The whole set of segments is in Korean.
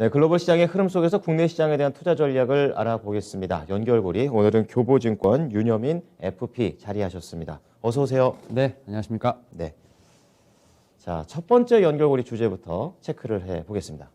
네, 글로벌 시장의 흐름 속에서 국내 시장에 대한 투자 전략을 알아보겠습니다. 연결고리, 오늘은 교보증권 윤여민 FP 자리하셨습니다. 어서 오세요. 네, 안녕하십니까. 네. 자, 첫 번째 연결고리 주제부터 체크를 해보겠습니다.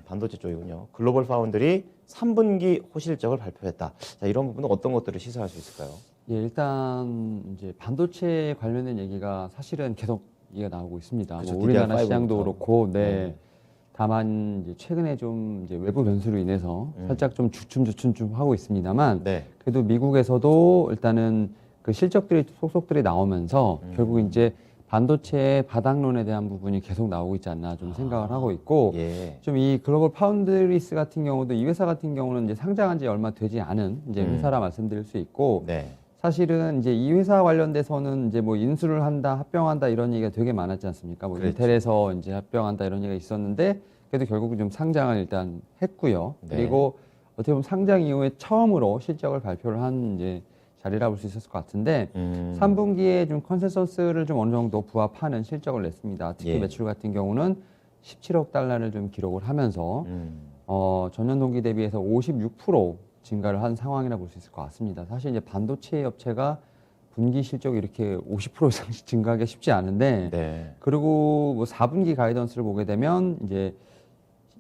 반도체 쪽이군요. 글로벌 파운드리 3분기 호실적을 발표했다. 자, 이런 부분은 어떤 것들을 시사할 수 있을까요? 예, 일단 이제 반도체 관련된 얘기가 사실은 계속 얘기가 나오고 있습니다. 그렇죠, 뭐 우리나라 DDR5 시장도 부터. 그렇고, 네. 네. 다만 이제 최근에 좀 이제 외부 변수로 인해서 살짝 좀 주춤주춤 좀 하고 있습니다만, 네. 그래도 미국에서도 일단은 그 실적들이 속속들이 나오면서 결국 이제 반도체 바닥론에 대한 부분이 계속 나오고 있지 않나 좀 생각을 하고 있고, 예. 좀 이 글로벌 파운드리스 같은 경우도 이 회사 같은 경우는 이제 상장한 지 얼마 되지 않은 이제 회사라 말씀드릴 수 있고, 네. 사실은 이제 이 회사 관련돼서는 이제 뭐 인수를 한다, 합병한다 이런 얘기가 되게 많았지 않습니까? 뭐 그렇죠. 인텔에서 이제 합병한다 이런 얘기가 있었는데, 그래도 결국은 좀 상장을 일단 했고요. 네. 그리고 어떻게 보면 상장 이후에 처음으로 실적을 발표를 한 이제 자리라 볼 수 있었을 것 같은데, 3분기에 좀 컨센서스를 좀 어느 정도 부합하는 실적을 냈습니다. 특히 예. 매출 같은 경우는 17억 달러를 좀 기록을 하면서 전년 동기 대비해서 56% 증가를 한 상황이라 볼 수 있을 것 같습니다. 사실 이제 반도체 업체가 분기 실적이 이렇게 50% 이상씩 증가하기가 쉽지 않은데, 네. 그리고 뭐 4분기 가이던스를 보게 되면 이제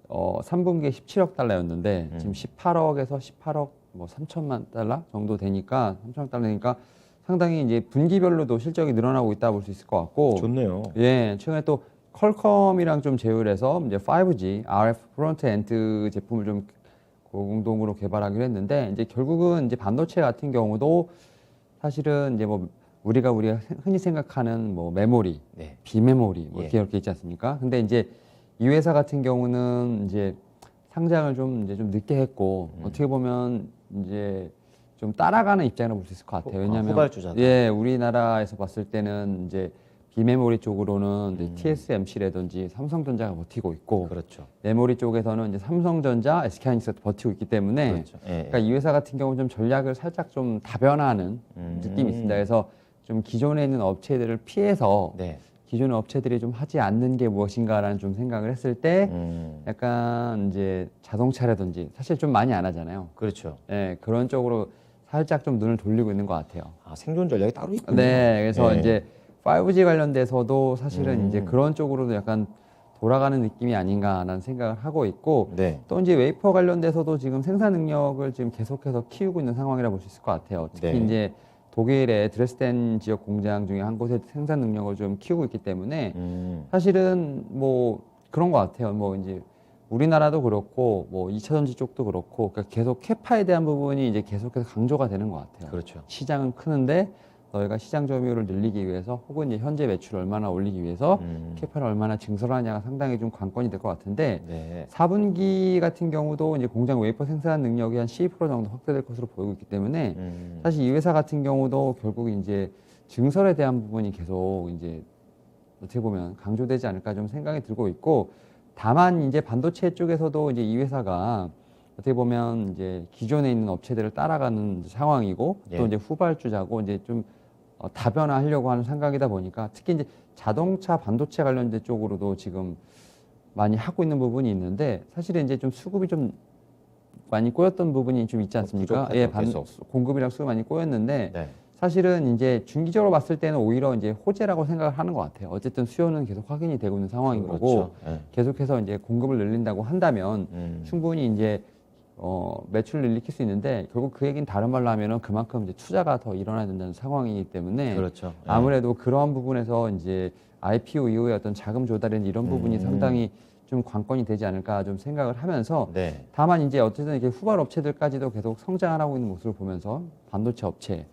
3분기에 17억 달러였는데 지금 18억에서 18억 뭐 3천만 달러 정도 되니까 3천억 달러 되니까 상당히 이제 분기별로도 실적이 늘어나고 있다 볼 수 있을 것 같고, 좋네요. 예, 최근에 또 퀄컴이랑 좀 제휴해서 이제 5G RF 프론트 엔드 제품을 좀 공동으로 개발하기로 했는데, 이제 결국은 이제 반도체 같은 경우도 사실은 이제 뭐 우리가 흔히 생각하는 뭐 메모리, 네. 비메모리 뭐 예. 이렇게 있지 않습니까? 근데 이제 이 회사 같은 경우는 이제 상장을 좀 늦게 했고, 어떻게 보면 이제 좀 따라가는 입장이라고 볼 수 있을 것 같아요. 왜냐하면 후발주자다. 예, 우리나라에서 봤을 때는 이제 비메모리 쪽으로는 이제 TSMC라든지 삼성전자가 버티고 있고, 그렇죠. 메모리 쪽에서는 이제 삼성전자, SK하이닉스가 버티고 있기 때문에, 그렇죠. 예. 그러니까 이 회사 같은 경우는 좀 전략을 살짝 좀 다변화하는 느낌이 있습니다. 그래서 좀 기존에 있는 업체들을 피해서 네. 기존의 업체들이 좀 하지 않는 게 무엇인가라는 좀 생각을 했을 때, 약간 이제 자동차라든지 사실 좀 많이 안 하잖아요. 그렇죠. 예, 그런 쪽으로 살짝 좀 눈을 돌리고 있는 것 같아요. 아, 생존 전략이 따로 있군요. 네, 그래서 예. 이제 5G 관련돼서도 사실은 이제 그런 쪽으로도 약간 돌아가는 느낌이 아닌가라는 생각을 하고 있고, 네. 또 이제 웨이퍼 관련돼서도 지금 생산 능력을 지금 계속해서 키우고 있는 상황이라 볼 수 있을 것 같아요. 특히 네. 이제 독일의 드레스덴 지역 공장 중에 한 곳에 생산 능력을 좀 키우고 있기 때문에 사실은 뭐 그런 것 같아요. 뭐 이제 우리나라도 그렇고 뭐 2차 전지 쪽도 그렇고, 그러니까 계속 캐파에 대한 부분이 이제 계속해서 강조가 되는 것 같아요. 그렇죠. 시장은 크는데 너희가 시장 점유율을 늘리기 위해서, 혹은 이제 현재 매출을 얼마나 올리기 위해서 캐파를 얼마나 증설하냐가 상당히 좀 관건이 될 것 같은데, 네. 4분기 같은 경우도 이제 공장 웨이퍼 생산 능력이 한 12% 정도 확대될 것으로 보이고 있기 때문에 사실 이 회사 같은 경우도 결국 이제 증설에 대한 부분이 계속 이제 어떻게 보면 강조되지 않을까 좀 생각이 들고 있고, 다만 이제 반도체 쪽에서도 이제 이 회사가 어떻게 보면 이제 기존에 있는 업체들을 따라가는 상황이고, 예. 또 이제 후발주자고 이제 좀 다변화하려고 하는 생각이다 보니까, 특히 이제 자동차 반도체 관련된 쪽으로도 지금 많이 하고 있는 부분이 있는데, 사실은 이제 좀 수급이 좀 많이 꼬였던 부분이 좀 있지 않습니까? 부족하죠, 예, 계속. 공급이랑 수급이 많이 꼬였는데, 네. 사실은 이제 중기적으로 봤을 때는 오히려 이제 호재라고 생각을 하는 것 같아요. 어쨌든 수요는 계속 확인이 되고 있는 상황인 거고, 그렇죠. 예. 계속해서 이제 공급을 늘린다고 한다면 충분히 이제 매출을 일으킬 수 있는데, 결국 그 얘기는 다른 말로 하면은 그만큼 이제 투자가 더 일어나야 된다는 상황이기 때문에, 그렇죠. 예. 아무래도 그러한 부분에서 이제 IPO 이후에 어떤 자금 조달이나 이런 부분이 상당히 좀 관건이 되지 않을까 좀 생각을 하면서, 네. 다만 이제 어쨌든 이렇게 후발 업체들까지도 계속 성장을 하고 있는 모습을 보면서 반도체 업체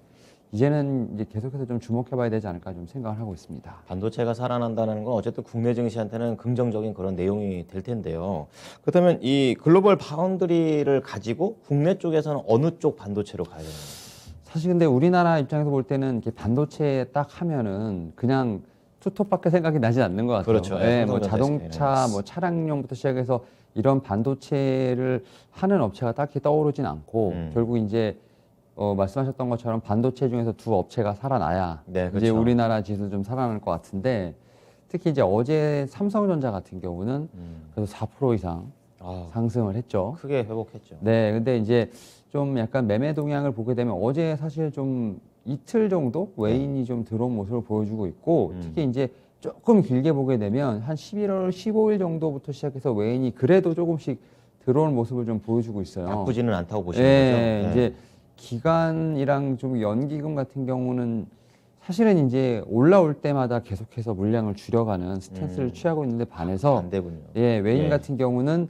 이제는 이제 계속해서 좀 주목해봐야 되지 않을까 좀 생각을 하고 있습니다. 반도체가 살아난다는 건 어쨌든 국내 증시한테는 긍정적인 그런 내용이 될 텐데요. 그렇다면 이 글로벌 파운드리를 가지고 국내 쪽에서는 어느 쪽 반도체로 가야 되나요? 사실 근데 우리나라 입장에서 볼 때는 이렇게 반도체 딱 하면은 그냥 투톱밖에 생각이 나지 않는 것 같아요. 그렇죠. 예, 뭐 삼성전자, 자동차, SK 뭐 차량용부터 시작해서 이런 반도체를 하는 업체가 딱히 떠오르진 않고, 결국 이제 말씀하셨던 것처럼 반도체 중에서 두 업체가 살아나야 네, 이제 그렇죠. 우리나라 지수 좀 살아날 것 같은데, 특히 이제 어제 삼성전자 같은 경우는 그래도 4% 이상 아, 상승을 했죠. 크게 회복했죠. 네, 근데 이제 좀 약간 매매 동향을 보게 되면 어제 사실 좀 이틀 정도 외인이 좀 들어온 모습을 보여주고 있고 특히 이제 조금 길게 보게 되면 한 11월 15일 정도부터 시작해서 외인이 그래도 조금씩 들어오는 모습을 좀 보여주고 있어요. 나쁘지는 않다고 보시는 네, 거죠? 이제 기관이랑 좀 연기금 같은 경우는 사실은 이제 올라올 때마다 계속해서 물량을 줄여가는 스탠스를 취하고 있는데 반해서 반대군요. 예, 외인 예. 같은 경우는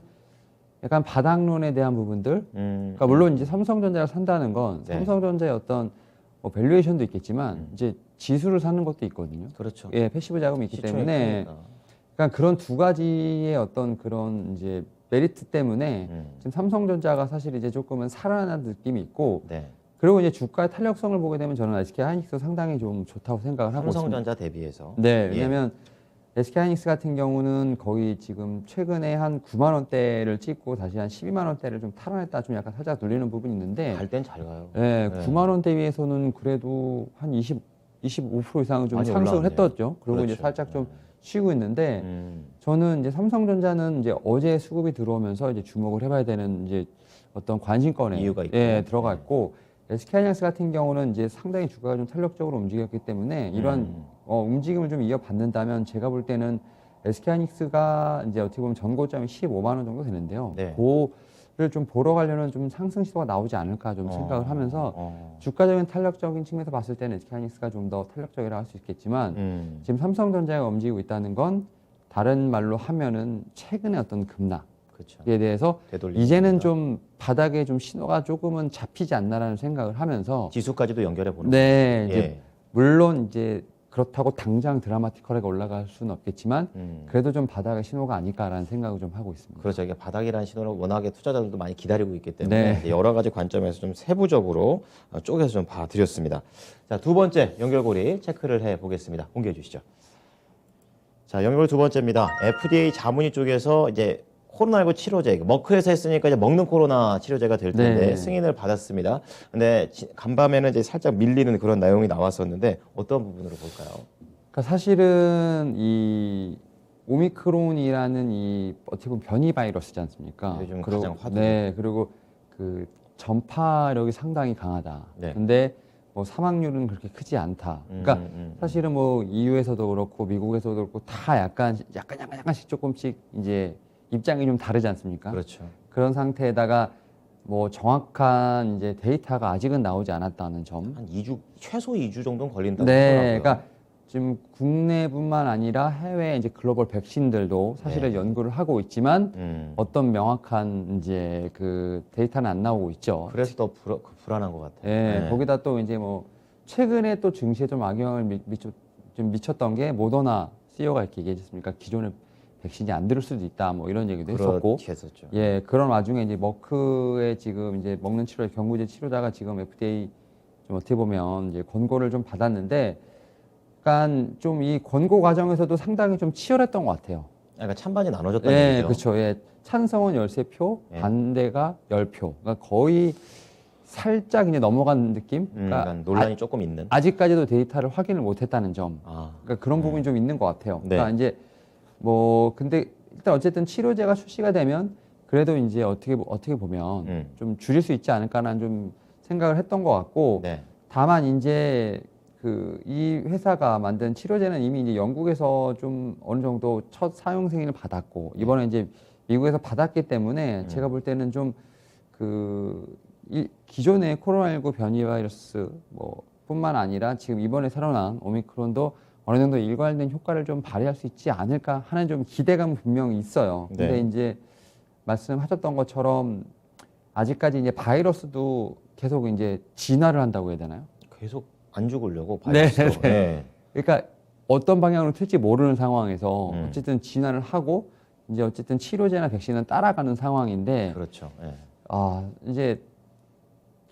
약간 바닥론에 대한 부분들 그러니까 물론 이제 삼성전자를 산다는 건 네. 삼성전자의 어떤 뭐 밸류에이션도 있겠지만 이제 지수를 사는 것도 있거든요. 그렇죠. 예, 패시브 자금이 있기 시총이 때문에 크니까. 그러니까 그런 두 가지의 어떤 그런 이제 메리트 때문에 지금 삼성전자가 사실 이제 조금은 살아나는 느낌이 있고 네. 그리고 이제 주가의 탄력성을 보게 되면 저는 SK 하이닉스 상당히 좀 좋다고 생각을 하고 있습니다. 삼성전자 대비해서. 네, 예. 왜냐면 SK 하이닉스 같은 경우는 거의 지금 최근에 한 9만 원대를 찍고 다시 한 12만 원대를 좀 탈환했다 좀 약간 살짝 눌리는 부분이 있는데 갈 땐 잘 가요. 네, 네. 9만 원대 위에서는 그래도 한 25% 이상은 좀 많이 상승을 올라왔네요. 했었죠. 그리고 그렇죠. 이제 살짝 좀 쉬고 있는데 음. 저는 이제 삼성전자는 이제 어제 수급이 들어오면서 이제 주목을 해봐야 되는 이제 어떤 관심권에 이유가 있고. 예, 들어가 있고 SK하이닉스 같은 경우는 이제 상당히 주가가 좀 탄력적으로 움직였기 때문에 이런 움직임을 좀 이어받는다면 제가 볼 때는 SK하이닉스가 이제 어떻게 보면 전고점이 15만 원 정도 되는데요. 네. 그를 좀 보러 가려는 좀 상승 시도가 나오지 않을까 좀 생각을 하면서 주가적인 탄력적인 측면에서 봤을 때는 SK하이닉스가 좀 더 탄력적이라 할 수 있겠지만 지금 삼성전자가 움직이고 있다는 건 다른 말로 하면은 최근의 어떤 급락에 그렇죠. 대해서 되돌리는 이제는 겁니다. 좀 바닥에 좀 신호가 조금은 잡히지 않나라는 생각을 하면서 지수까지도 연결해 보는 네, 거죠. 이제 물론 이제 그렇다고 당장 드라마티컬하게 올라갈 수는 없겠지만 그래도 좀 바닥의 신호가 아닐까라는 생각을 좀 하고 있습니다. 그렇죠. 이게 바닥이라는 신호를 워낙에 투자자들도 많이 기다리고 있기 때문에 네. 이제 여러 가지 관점에서 좀 세부적으로 쪼개서 좀 봐드렸습니다. 자, 두 번째 연결고리 체크를 해 보겠습니다. 공개해 주시죠. 자, 연결고리 두 번째입니다. FDA 자문위 쪽에서 이제 코로나19 치료제, 머크에서 했으니까 이제 먹는 코로나 치료제가 될 텐데 네. 승인을 받았습니다. 근데 간밤에는 이제 살짝 밀리는 그런 내용이 나왔었는데 어떤 부분으로 볼까요? 그러니까 사실은 이 오미크론이라는 이 어떻게 보면 변이 바이러스지 않습니까? 요즘 그리고, 가장 화두. 네, 그리고 그 전파력이 상당히 강하다. 네. 근데 뭐 사망률은 그렇게 크지 않다. 그러니까 사실은 뭐 EU에서도 그렇고 미국에서도 그렇고 다 약간씩 조금씩 이제 입장이 좀 다르지 않습니까? 그렇죠. 그런 상태에다가 뭐 정확한 이제 데이터가 아직은 나오지 않았다는 점. 한 2주, 최소 2주 정도는 걸린다고 네, 하더라고요. 그러니까 지금 국내뿐만 아니라 해외 이제 글로벌 백신들도 사실은 네. 연구를 하고 있지만 어떤 명확한 이제 그 데이터는 안 나오고 있죠. 그래서 더 불안한 것 같아요. 예, 네. 거기다 또 이제 뭐 최근에 또 증시에 좀 악영향을 좀 미쳤던 게 모더나 CEO가 이렇게 얘기했습니까? 기존의 백신이 안 들을 수도 있다, 뭐 이런 얘기도 했었고. 그렇게 했었죠. 예, 그런 와중에 이제 머크의 지금 이제 먹는 치료 경구제 치료자가 지금 FDA 좀 어떻게 보면 이제 권고를 좀 받았는데, 약간 좀 이 권고 과정에서도 상당히 좀 치열했던 것 같아요. 그러니까 찬반이 나눠졌다는 예, 얘기죠. 그렇죠. 예, 찬성은 13표, 예. 반대가 10표. 그러니까 거의 살짝 이제 넘어간 느낌. 그러니까 논란이 조금 있는. 아직까지도 데이터를 확인을 못했다는 점. 아, 그러니까 그런 부분이 좀 있는 것 같아요. 네. 그러니까 이제 뭐 근데 일단 어쨌든 치료제가 출시가 되면 그래도 이제 어떻게 보면 좀 줄일 수 있지 않을까라는 좀 생각을 했던 것 같고. 네. 다만 이제 그 이 회사가 만든 치료제는 이미 이제 영국에서 좀 어느 정도 첫 사용 승인을 받았고 이번에 이제 미국에서 받았기 때문에 제가 볼 때는 좀 이 기존의 코로나19 변이 바이러스 뭐 뿐만 아니라 지금 이번에 새로 나온 오미크론도 어느 정도 일관된 효과를 좀 발휘할 수 있지 않을까 하는 좀 기대감은 분명히 있어요. 근데 네. 이제 말씀하셨던 것처럼 아직까지 이제 바이러스도 계속 이제 진화를 한다고 해야 되나요? 계속 안 죽으려고 네, 바이러스도. 네. 그러니까 어떤 방향으로 튈지 모르는 상황에서 어쨌든 진화를 하고 이제 어쨌든 치료제나 백신은 따라가는 상황인데 그렇죠. 네. 이제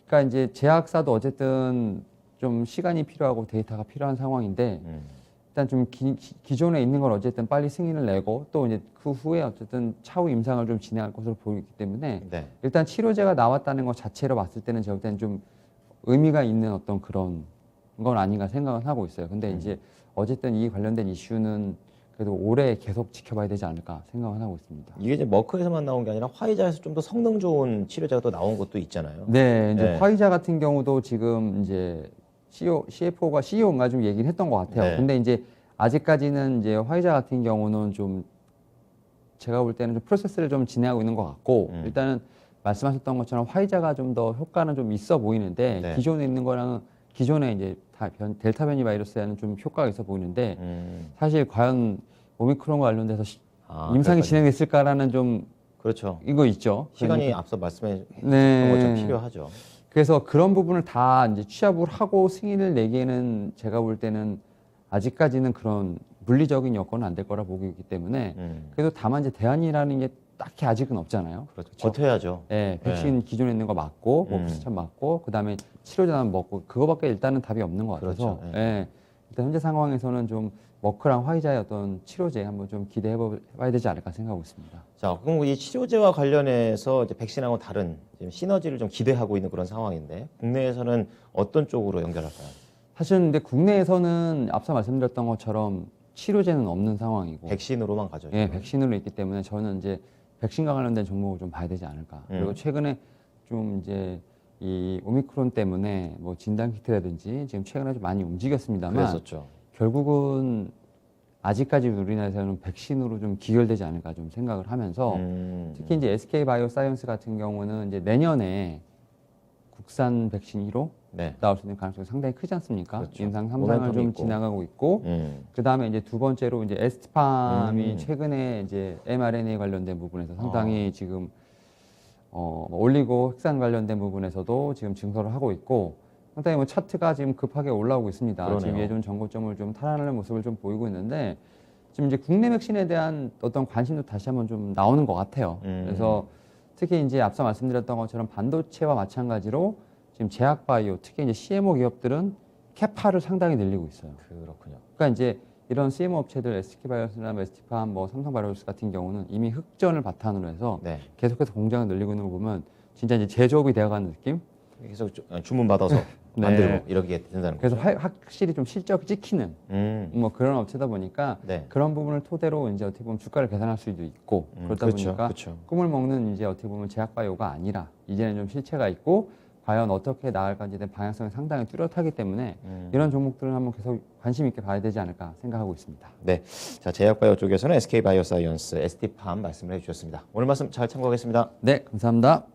그러니까 이제 제약사도 어쨌든 좀 시간이 필요하고 데이터가 필요한 상황인데 일단 좀 기존에 있는 걸 어쨌든 빨리 승인을 내고 또 이제 그 후에 어쨌든 차후 임상을 좀 진행할 것으로 보이기 때문에 네. 일단 치료제가 나왔다는 것 자체로 봤을 때는 제가 볼 때는 좀 의미가 있는 어떤 그런 건 아닌가 생각은 하고 있어요. 근데 이제 어쨌든 이 관련된 이슈는 그래도 오래 계속 지켜봐야 되지 않을까 생각을 하고 있습니다. 이게 이제 머크에서만 나온 게 아니라 화이자에서 좀 더 성능 좋은 치료제가 또 나온 것도 있잖아요. 네, 이제 네. 화이자 같은 경우도 지금 이제 CFO가 CEO인가 좀 얘기를 했던 것 같아요. 네. 근데 이제 아직까지는 이제 화이자 같은 경우는 좀 제가 볼 때는 좀 프로세스를 좀 진행하고 있는 것 같고 일단은 말씀하셨던 것처럼 화이자가 좀 더 효과는 좀 있어 보이는데 네. 기존에 있는 거랑 기존에 이제 델타 변이 바이러스에는 좀 효과가 있어 보이는데 사실 과연 오미크론과 관련돼서 임상이 그러니까요. 진행됐을까라는 좀 그렇죠. 이거 있죠. 시간이 그러니까 앞서 말씀해 네. 주셨던 것처럼 필요하죠. 그래서 그런 부분을 다 이제 취합을 하고 승인을 내기에는 제가 볼 때는 아직까지는 그런 물리적인 여건은 안 될 거라 보고 있기 때문에 그래도 다만 이제 대안이라는 게 딱히 아직은 없잖아요. 그렇죠. 버텨야죠. 예, 백신 기존에 있는 거 맞고, 뭐 부스터 맞고, 그 다음에 치료제만 먹고, 그거밖에 일단은 답이 없는 것 같아서, 그렇죠. 예, 일단 현재 상황에서는 좀 머크랑 화이자의 어떤 치료제 한번 좀 기대해 봐야 되지 않을까 생각하고 있습니다. 자, 그럼 이 치료제와 관련해서 이제 백신하고 다른 지금 시너지를 좀 기대하고 있는 그런 상황인데 국내에서는 어떤 쪽으로 연결할까요? 사실 근데 국내에서는 앞서 말씀드렸던 것처럼 치료제는 없는 상황이고, 백신으로만 가죠. 예, 지금. 백신으로 있기 때문에 저는 이제 백신과 관련된 종목을 좀 봐야 되지 않을까. 그리고 최근에 좀 이제 이 오미크론 때문에 뭐 진단 키트라든지 지금 최근에 좀 많이 움직였습니다만 그랬었죠. 결국은 아직까지 우리나라에서는 백신으로 좀 기결되지 않을까 좀 생각을 하면서 특히 이제 SK 바이오사이언스 같은 경우는 이제 내년에 국산 백신 1호 네. 나올 수 있는 가능성이 상당히 크지 않습니까? 그렇죠. 임상 3상을 모멘텀이 좀 있고. 지나가고 있고 그 다음에 이제 두 번째로 이제 에스티팜이 최근에 이제 mRNA 관련된 부분에서 상당히 지금 올리고 핵산 관련된 부분에서도 지금 증설을 하고 있고 상당히 뭐 차트가 지금 급하게 올라오고 있습니다. 그러네요. 지금 예전 정고점을 좀 탈환하는 모습을 좀 보이고 있는데 지금 이제 국내 백신에 대한 어떤 관심도 다시 한번 좀 나오는 것 같아요. 그래서 특히 이제 앞서 말씀드렸던 것처럼 반도체와 마찬가지로 지금 제약바이오, 특히 이제 CMO 기업들은 캐파를 상당히 늘리고 있어요. 그렇군요. 그러니까 이제 이런 CMO 업체들, SK바이오스나 에스티팜, 뭐 삼성바이오로스 같은 경우는 이미 흑전을 바탕으로 해서 네. 계속해서 공장을 늘리고 있는 거 보면 진짜 이제 제조업이 되어가는 느낌? 계속 주문 받아서 네. 만들고 이렇게 된다는 그래서 거죠. 확실히 좀 실적 찍히는 뭐 그런 업체다 보니까 네. 그런 부분을 토대로 이제 어떻게 보면 주가를 계산할 수도 있고 그러다 그렇죠. 보니까 그렇죠. 꿈을 먹는 이제 어떻게 보면 제약바이오가 아니라 이제는 좀 실체가 있고 과연 어떻게 나아갈 건지에 대한 방향성이 상당히 뚜렷하기 때문에 이런 종목들은 한번 계속 관심 있게 봐야 되지 않을까 생각하고 있습니다. 네. 자, 제약바이오 쪽에서는 SK바이오사이언스, ST팜 말씀을 해주셨습니다. 오늘 말씀 잘 참고하겠습니다. 네, 감사합니다.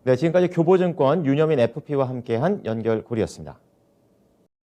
네, 지금까지 교보증권 윤여민 FP와 함께한 연결고리였습니다.